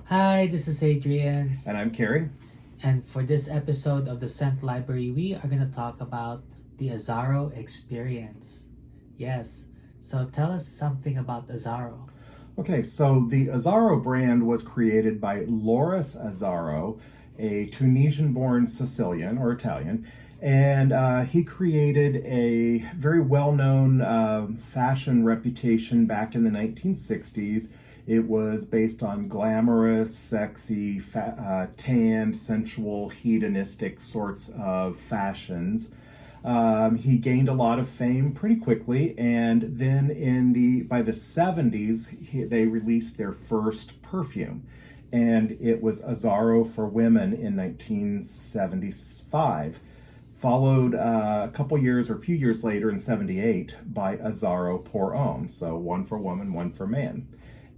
Hi, this is Adrian, And I'm Carrie. and for this episode of the Scent Library, we are going to talk about the Azzaro Experience. Yes, so tell us something about Azzaro. Okay, so the Azzaro brand was created by Loris Azzaro, a Tunisian born Sicilian or Italian, and he created a very well known fashion reputation back in the 1960s. It was based on glamorous, sexy, tanned, sensual, hedonistic sorts of fashions. He gained a lot of fame pretty quickly, and then by the 70s, they released their first perfume, and it was Azzaro for Women in 1975. Followed a couple years or a few years later in 78 by Azzaro pour Homme, so one for woman, one for man.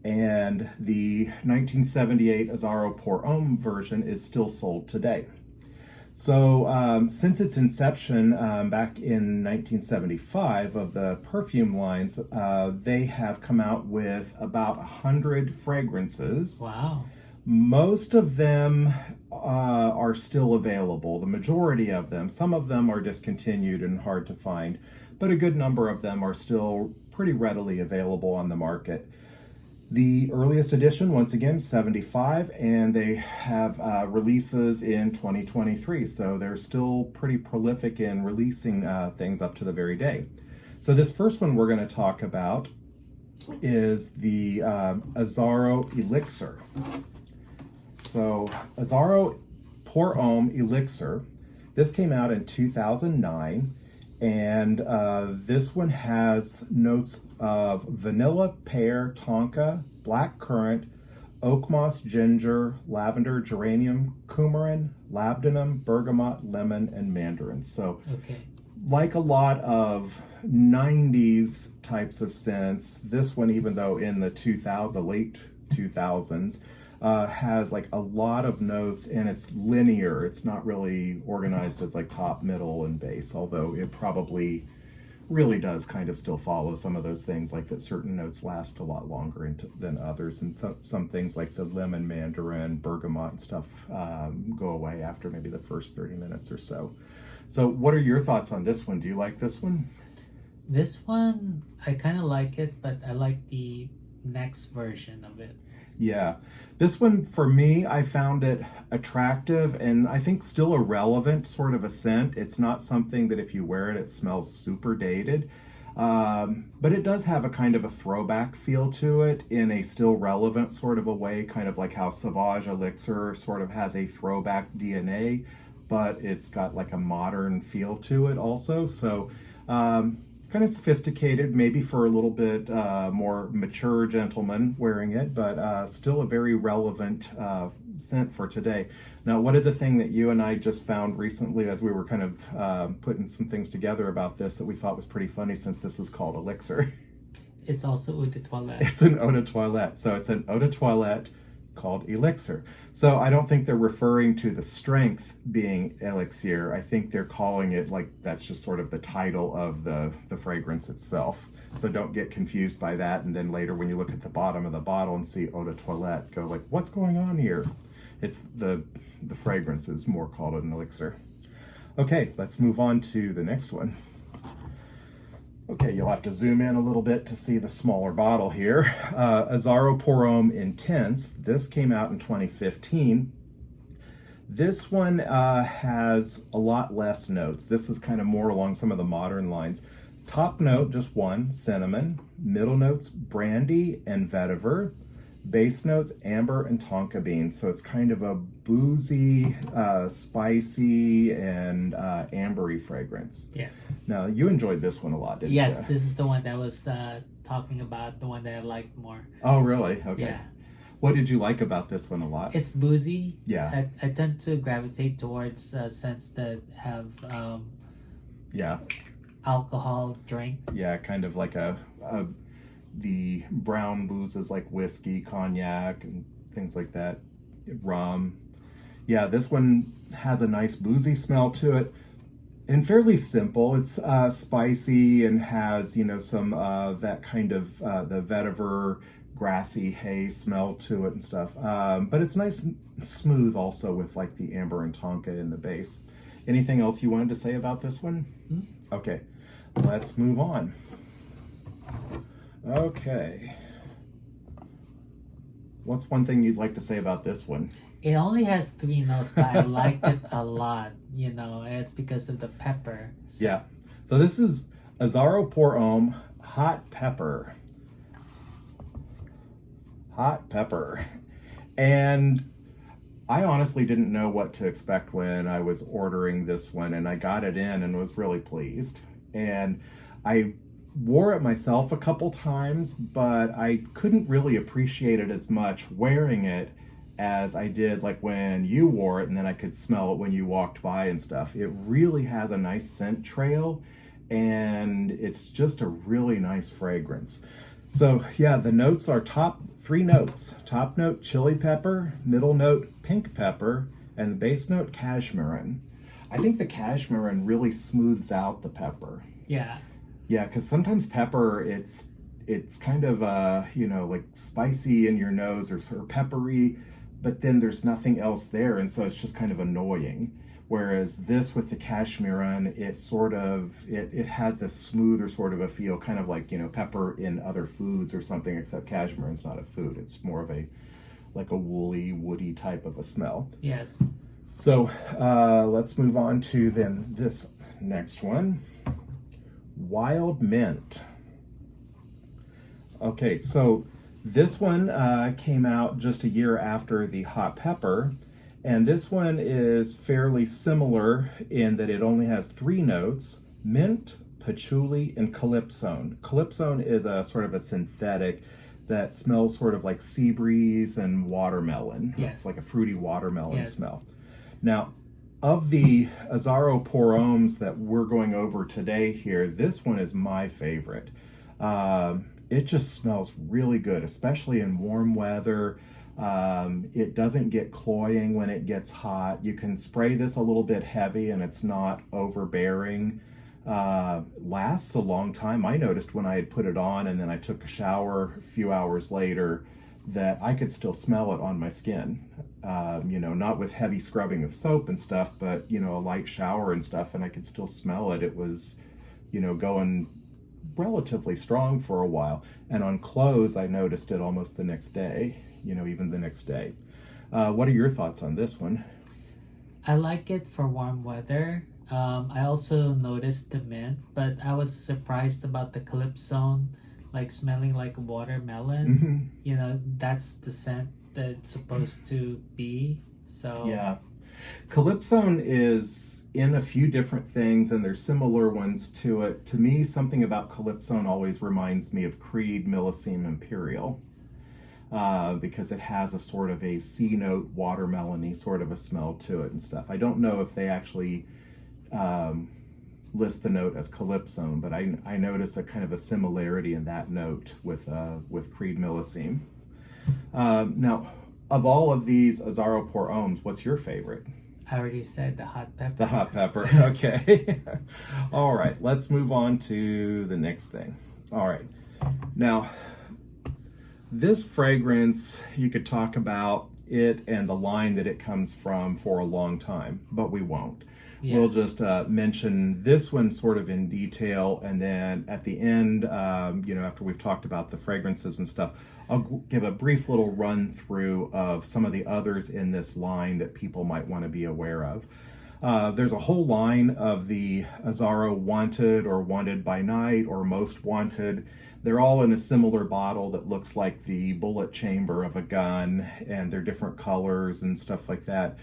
And the 1978 Azzaro pour Homme version is still sold today. So, since its inception back in 1975 of the perfume lines, they have come out with about 100 fragrances. Wow. Most of them are still available, the majority of them. Some of them are discontinued and hard to find, but a good number of them are still pretty readily available on the market. The earliest edition, once again, 75, and they have releases in 2023. So they're still pretty prolific in releasing things up to the very day. So this first one we're going to talk about is the Azzaro Elixir. So Azzaro Pour Homme Elixir. This came out in 2009. And this one has notes of vanilla, pear, tonka, black currant, oak moss, ginger, lavender, geranium, coumarin, labdanum, bergamot, lemon, and mandarin. So, Okay. like a lot of 90s types of scents, this one, even though in the late 2000s, has like a lot of notes, and it's linear. It's not really organized as like top, middle, and base, although it probably really does kind of still follow some of those things, like that certain notes last a lot longer than others, and some things like the lemon, mandarin, bergamot, and stuff go away after maybe the first 30 minutes or so. So what are your thoughts on this one? Do you like this one? This one, I kind of like it, but I like the next version of it. Yeah, this one for me, I found it attractive and I think still a relevant sort of a scent. It's not something that if you wear it, it smells super dated. But it does have a kind of a throwback feel to it in a still relevant sort of a way, kind of like how Sauvage Elixir sort of has a throwback DNA, but it's got like a modern feel to it also. So, it's kind of sophisticated, maybe for a little bit more mature gentleman wearing it, but still a very relevant scent for today. Now, what is the thing that you and I just found recently as we were kind of putting some things together about this that we thought was pretty funny, since this is called Elixir? It's also eau de toilette. It's an eau de toilette. So it's an eau de toilette called Elixir. So I don't think they're referring to the strength being Elixir. I think they're calling it like that's just sort of the title of the fragrance itself. So don't get confused by that. And then later when you look at the bottom of the bottle and see eau de toilette, go like, what's going on here? It's the fragrance is more called an elixir. Okay, let's move on to the next one. Okay, you'll have to zoom in a little bit to see the smaller bottle here. Azzaro Pour Homme Intense. This came out in 2015. This one has a lot less notes. This is kind of more along some of the modern lines. Top note, just one, cinnamon. Middle notes, brandy and vetiver. Base notes, amber and tonka beans. So it's kind of a boozy, spicy, and ambery fragrance. Yes. Now, you enjoyed this one a lot, didn't you? Yes, this is the one that I was talking about, the one that I liked more. Oh, really? Okay. Yeah. What did you like about this one a lot? It's boozy. Yeah. I tend to gravitate towards scents that have Yeah. alcohol drink. Yeah, kind of like the brown boozes like whiskey, cognac, and things like that. Rum. Yeah, this one has a nice boozy smell to it. And fairly simple. It's spicy and has, some that kind of the vetiver grassy hay smell to it and stuff. But it's nice and smooth also with like the amber and tonka in the base. Anything else you wanted to say about this one? Okay, let's move on. Okay. What's one thing you'd like to say about this one? It only has 3 notes, but I liked it a lot. You know, it's because of the pepper. So. Yeah. So this is Azzaro Homme Hot Pepper. Hot pepper. And I honestly didn't know what to expect when I was ordering this one, and I got it in and was really pleased. And I wore it myself a couple times, but I couldn't really appreciate it as much wearing it as I did like when you wore it, and then I could smell it when you walked by and stuff. It really has a nice scent trail, and it's just a really nice fragrance. So yeah, the notes are top 3 notes. Top note, chili pepper, middle note, pink pepper, and the base note, cashmerean. I think the cashmerean really smooths out the pepper. Yeah. Yeah, because sometimes pepper, it's kind of, like spicy in your nose or sort of peppery, but then there's nothing else there, and so it's just kind of annoying. Whereas this with the cashmerean, it has this smoother sort of a feel, kind of like, pepper in other foods or something, except cashmerean's not a food. It's more of like a woolly, woody type of a smell. Yes. So let's move on to then this next one. Wild mint. Okay, so this one came out just a year after the hot pepper. And this one is fairly similar in that it only has 3 notes: mint, patchouli, and calypsone. Calypsone is a sort of a synthetic that smells sort of like sea breeze and watermelon. Yes. It's like a fruity watermelon Yes. smell. Now, of the Azzaro Hommes that we're going over today here, this one is my favorite. It just smells really good, especially in warm weather. It doesn't get cloying when it gets hot. You can spray this a little bit heavy and it's not overbearing. Lasts a long time. I noticed when I had put it on and then I took a shower a few hours later that I could still smell it on my skin. Not with heavy scrubbing of soap and stuff, but, a light shower and stuff, and I could still smell it. It was, going relatively strong for a while. And on clothes, I noticed it almost the next day. Even the next day. What are your thoughts on this one? I like it for warm weather. I also noticed the mint, but I was surprised about the calypsone, like smelling like watermelon. That's the scent that it's supposed to be. So yeah. Calypsone is in a few different things, and there's similar ones to it. To me, something about calypsone always reminds me of Creed Millesime Imperial. Because it has a sort of a C-note, watermelon-y sort of a smell to it and stuff. I don't know if they actually list the note as calypsone, but I notice a kind of a similarity in that note with Creed Millesime. Now, of all of these Azzaro Hommes, what's your favorite? I already said the hot pepper. The hot pepper, okay. All right, let's move on to the next thing. All right, now, this fragrance, you could talk about it and the line that it comes from for a long time, but we won't. Yeah. We'll just mention this one sort of in detail, and then at the end, after we've talked about the fragrances and stuff, I'll give a brief little run through of some of the others in this line that people might want to be aware of. There's a whole line of the Azzaro Wanted or Wanted by Night or Most Wanted. They're all in a similar bottle that looks like the bullet chamber of a gun, and they're different colors and stuff like that.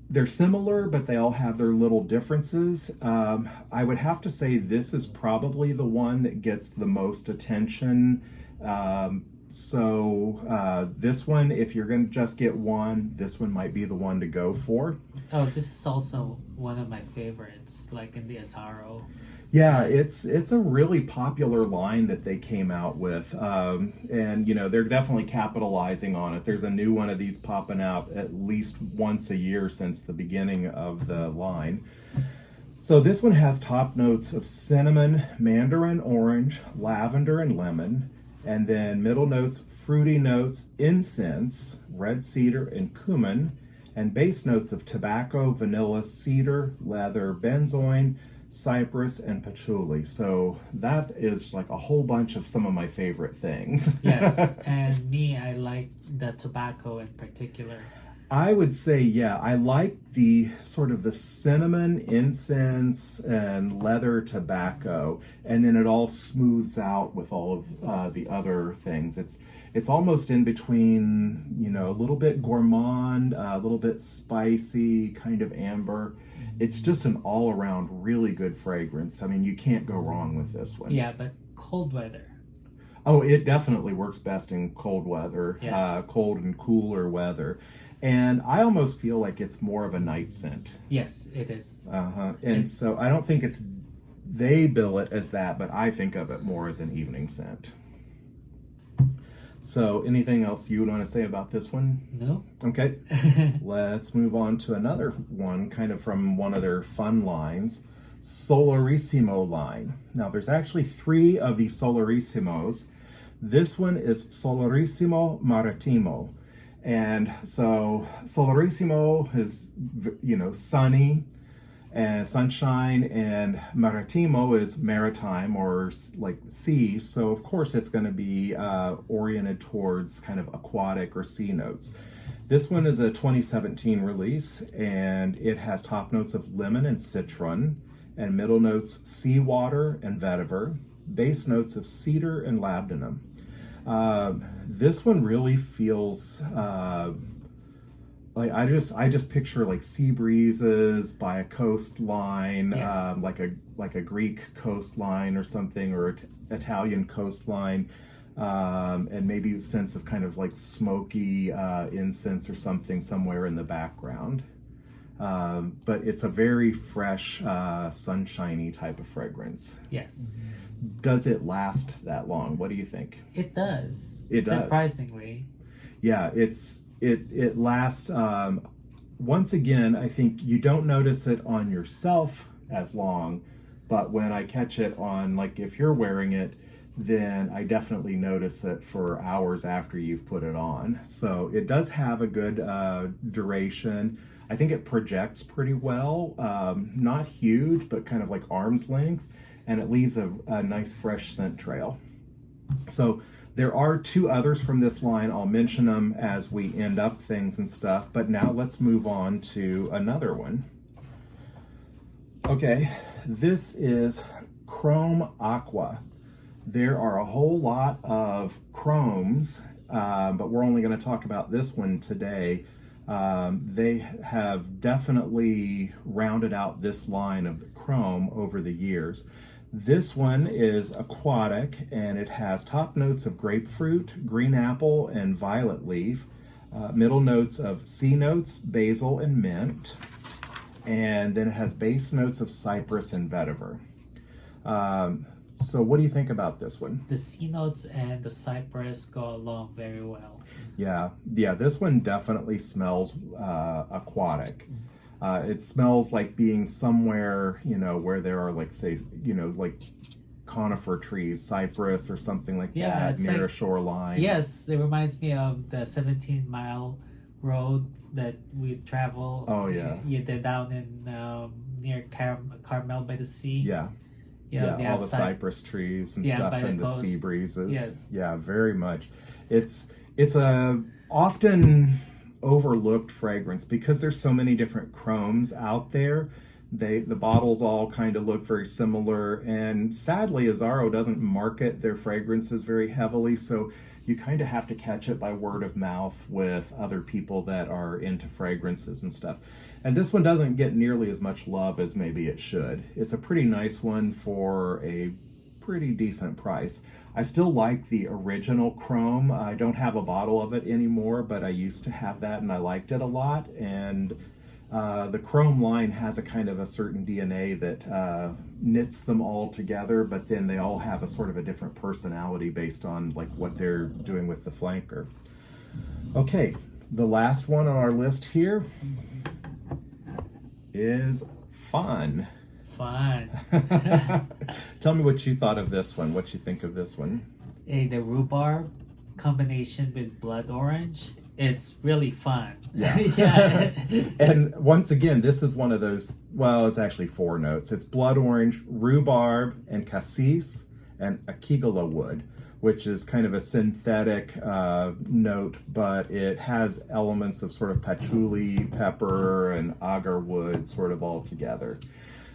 They're similar, but they all have their little differences. I would have to say this is probably the one that gets the most attention. This one, if you're going to just get one, this one might be the one to go for. Oh, this is also one of my favorites, like in the Azzaro. Yeah, it's a really popular line that they came out with, and they're definitely capitalizing on it. There's a new one of these popping out at least once a year since the beginning of the line. So this one has top notes of cinnamon, mandarin orange, lavender, and lemon, And then middle notes, fruity notes, incense, red cedar, and cumin. And base notes of tobacco, vanilla, cedar, leather, benzoin, cypress, and patchouli. So that is like a whole bunch of some of my favorite things. Yes, and me, I like the tobacco in particular. I would say, yeah, I like the sort of the cinnamon, incense, and leather tobacco, and then it all smooths out with all of the other things. It's almost in between, you know, a little bit gourmand, a little bit spicy, kind of amber. It's just an all-around really good fragrance. I mean, you can't go wrong with this one. Yeah, but cold weather. Oh, it definitely works best in cold weather, Yes. cold and cooler weather. And I almost feel like it's more of a night scent. Yes, it is. Uh-huh. And so I don't think they bill it as that, but I think of it more as an evening scent. So anything else you would want to say about this one? No? Okay. Let's move on to another one, kind of from one of their fun lines, Solarissimo line. Now there's actually 3 of the Solarissimos. This one is Solarissimo Marettimo. And so Solarissimo is, you know, sunny and sunshine, and Marettimo is maritime or like sea. So of course it's going to be oriented towards kind of aquatic or sea notes. This one is a 2017 release, and it has top notes of lemon and citron, and middle notes seawater and vetiver, base notes of cedar and labdanum. This one really feels like I just picture like sea breezes by a coastline, Yes. like a Greek coastline or something, or Italian coastline, and maybe a sense of kind of like smoky incense or something somewhere in the background. But it's a very fresh, sunshiny type of fragrance. Yes. Does it last that long? What do you think? It does. It does. Surprisingly. Yeah, it lasts. Once again, I think you don't notice it on yourself as long, but when I catch it on, like if you're wearing it, then I definitely notice it for hours after you've put it on. So it does have a good duration. I think it projects pretty well, not huge, but kind of like arm's length, and it leaves a nice fresh scent trail. So there are 2 others from this line. I'll mention them as we end up things and stuff, but now let's move on to another one. Okay, this is Chrome Aqua. There are a whole lot of chromes, but we're only going to talk about this one today. They have definitely rounded out this line of the chrome over the years. This one is aquatic, and it has top notes of grapefruit, green apple, and violet leaf, middle notes of sea notes, basil, and mint, and then it has base notes of cypress and vetiver. So what do you think about this one? The sea notes and the cypress go along very well. Yeah, this one definitely smells aquatic. It smells like being somewhere, you know, where there are like, say, you know, like conifer trees, cypress or something like that near like, a shoreline. Yes, it reminds me of the 17-mile road that we travel. Oh yeah. They're down in near Carmel by the sea. Yeah. Yeah, all the cypress trees and stuff, and the sea breezes. Yes. Yeah, very much. It's a often overlooked fragrance because there's so many different chromes out there. The bottles all kind of look very similar, and sadly Azzaro doesn't market their fragrances very heavily, so you kind of have to catch it by word of mouth with other people that are into fragrances and stuff. And this one doesn't get nearly as much love as maybe it should. It's a pretty nice one for a pretty decent price. I still like the original chrome. I don't have a bottle of it anymore, but I used to have that and I liked it a lot. And the chrome line has a kind of a certain DNA that knits them all together, but then they all have a sort of a different personality based on like what they're doing with the flanker. Okay, the last one on our list here is Fun. Fun. Tell me what you thought of this one. What you think of this one? the rhubarb combination with blood orange. It's really fun. Yeah. Yeah. And once again, this is one of those, well, it's actually 4 notes. It's blood orange, rhubarb, and cassis, and akigala wood, which is kind of a synthetic note, but it has elements of sort of patchouli, pepper, and agar wood sort of all together.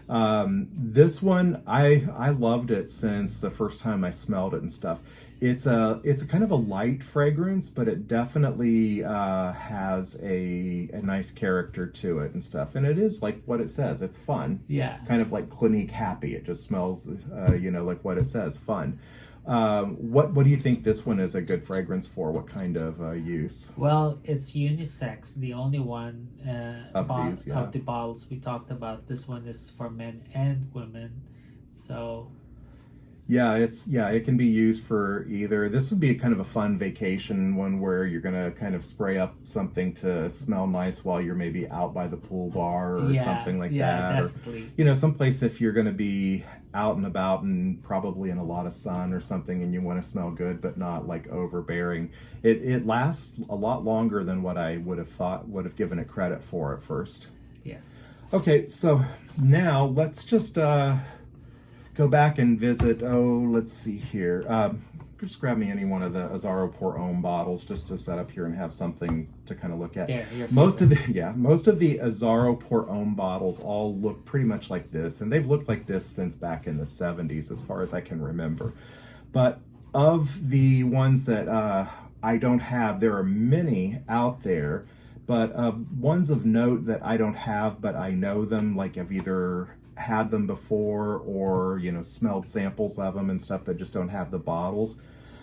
This one, I loved it since the first time I smelled it and stuff. It's a kind of a light fragrance, but it definitely has a nice character to it and stuff. And it is like what it says. It's fun. Yeah. Kind of like Clinique Happy. It just smells, like what it says, fun. What do you think this one is a good fragrance for? What kind of use? Well, it's unisex. The only one Of these, yeah. of the bottles we talked about. This one is for men and women. So Yeah, it can be used for either. This would be kind of a fun vacation one where you're gonna kind of spray up something to smell nice while you're maybe out by the pool bar or something like that. Definitely. Or someplace if you're gonna be out and about and probably in a lot of sun or something and you want to smell good but not like overbearing. It lasts a lot longer than what I would have given it credit for at first. Yes. Okay, so now let's just go back and visit. Let's see here. Just grab me any one of the Azzaro Homme bottles just to set up here and have something to kind of look at. There, most of the Azzaro Homme bottles all look pretty much like this, and they've looked like this since back in the 70s, as far as I can remember. But of the ones that I don't have, there are many out there. But of ones of note that I don't have, but I know them, like I've either had them before or smelled samples of them and stuff, but just don't have the bottles.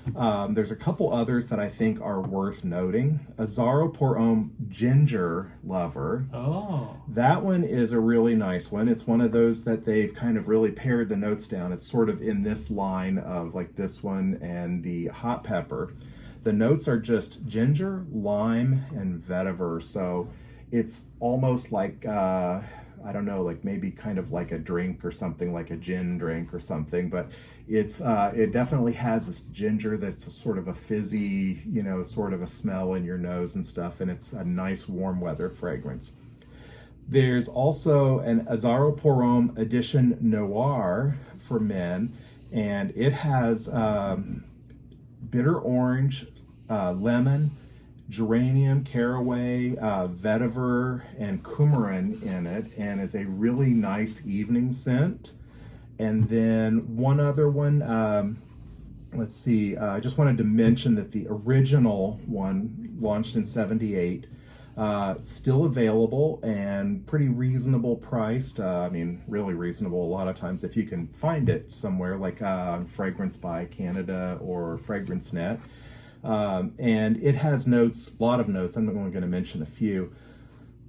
There's a couple others that I think are worth noting. Azzaro Homme Ginger Lover. Oh. That one is a really nice one. It's one of those that they've kind of really pared the notes down. It's sort of in this line of like this one and the hot pepper. The notes are just ginger, lime, and vetiver. So it's almost like I don't know, like maybe kind of like a drink or something, like a gin drink or something, but it definitely has this ginger that's a sort of a fizzy, sort of a smell in your nose and stuff, and it's a nice warm weather fragrance. There's also an Azzaro Homme Edition Noir for men, and it has bitter orange, lemon, geranium, caraway, vetiver, and coumarin in it, and is a really nice evening scent. And then one other one, let's see, I just wanted to mention that the original one, launched in 78, still available and pretty reasonable priced. Really reasonable a lot of times if you can find it somewhere, like Fragrance by Canada or Fragrance Net. And it has notes, a lot of notes. I'm only going to mention a few.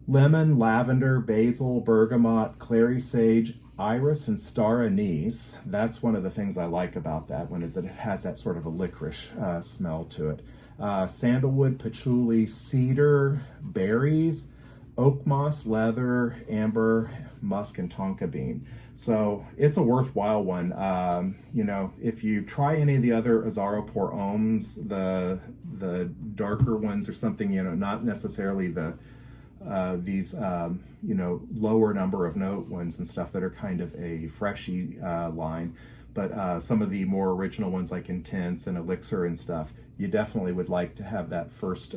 Lemon, lavender, basil, bergamot, clary sage, iris, and star anise. That's one of the things I like about that one, is that it has that sort of a licorice smell to it. Sandalwood, patchouli, cedar, berries, oak moss, leather, amber, musk, and tonka bean. So it's a worthwhile one. If you try any of the other Azzaro Hommes, the darker ones or something, not necessarily these lower number of note ones and stuff that are kind of a freshy line, but some of the more original ones like Intense and Elixir and stuff, you definitely would like to have that first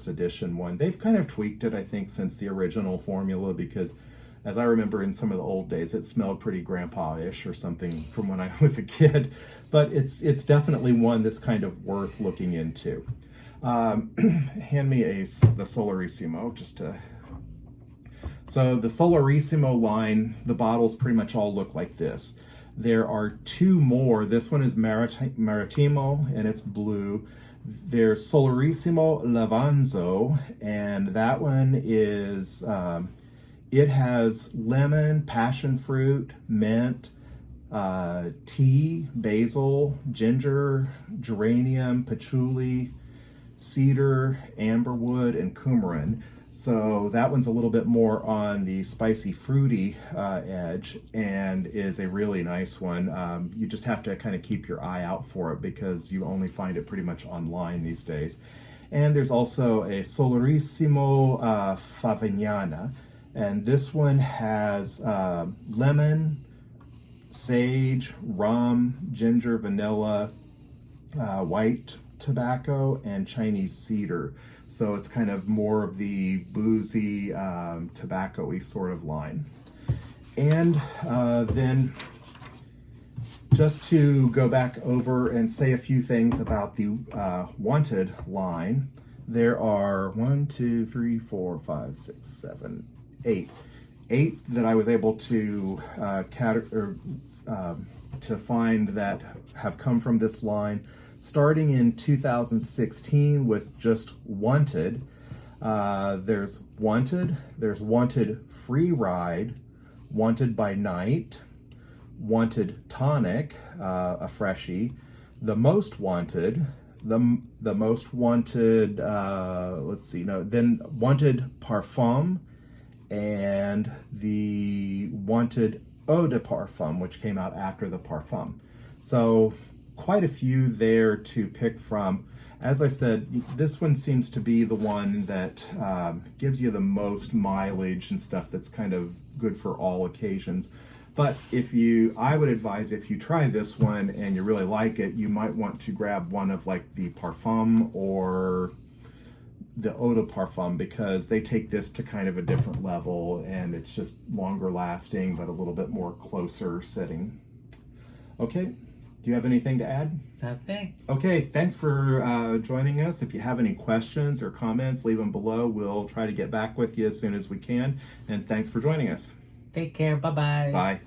edition one. They've kind of tweaked it, I think, since the original formula, because as I remember in some of the old days, it smelled pretty grandpa-ish or something from when I was a kid, but it's definitely one that's kind of worth looking into. Hand me the Solarissimo just to... So the Solarissimo line, the bottles pretty much all look like this. There are 2 more. This one is Marettimo, and it's blue. There's Solarissimo Lavanzo, and that one is... it has lemon, passion fruit, mint, tea, basil, ginger, geranium, patchouli, cedar, amberwood, and coumarin. So that one's a little bit more on the spicy, fruity edge, and is a really nice one. You just have to kind of keep your eye out for it because you only find it pretty much online these days. And there's also a Solarissimo Favignana, and this one has lemon, sage, rum, ginger, vanilla, white tobacco, and Chinese cedar. So it's kind of more of the boozy, tobacco-y sort of line. And then just to go back over and say a few things about the Wanted line, there are 1, 2, 3, 4, 5, 6, 7, 8. 8 that I was able to to find that have come from this line, starting in 2016 with just Wanted. There's Wanted Free Ride, Wanted by Night, Wanted Tonic, a freshie, the Most Wanted, the Most Wanted, then Wanted Parfum, and the Wanted Eau de Parfum, which came out after the Parfum. So quite a few there to pick from. As I said, this one seems to be the one that gives you the most mileage and stuff that's kind of good for all occasions. But I would advise if you try this one and you really like it, you might want to grab one of like the Parfum or the Eau de Parfum, because they take this to kind of a different level and it's just longer lasting but a little bit more closer sitting. Okay, do you have anything to add? Nothing. Okay, thanks for joining us. If you have any questions or comments, leave them below. We'll try to get back with you as soon as we can. And thanks for joining us. Take care. Bye-bye. Bye.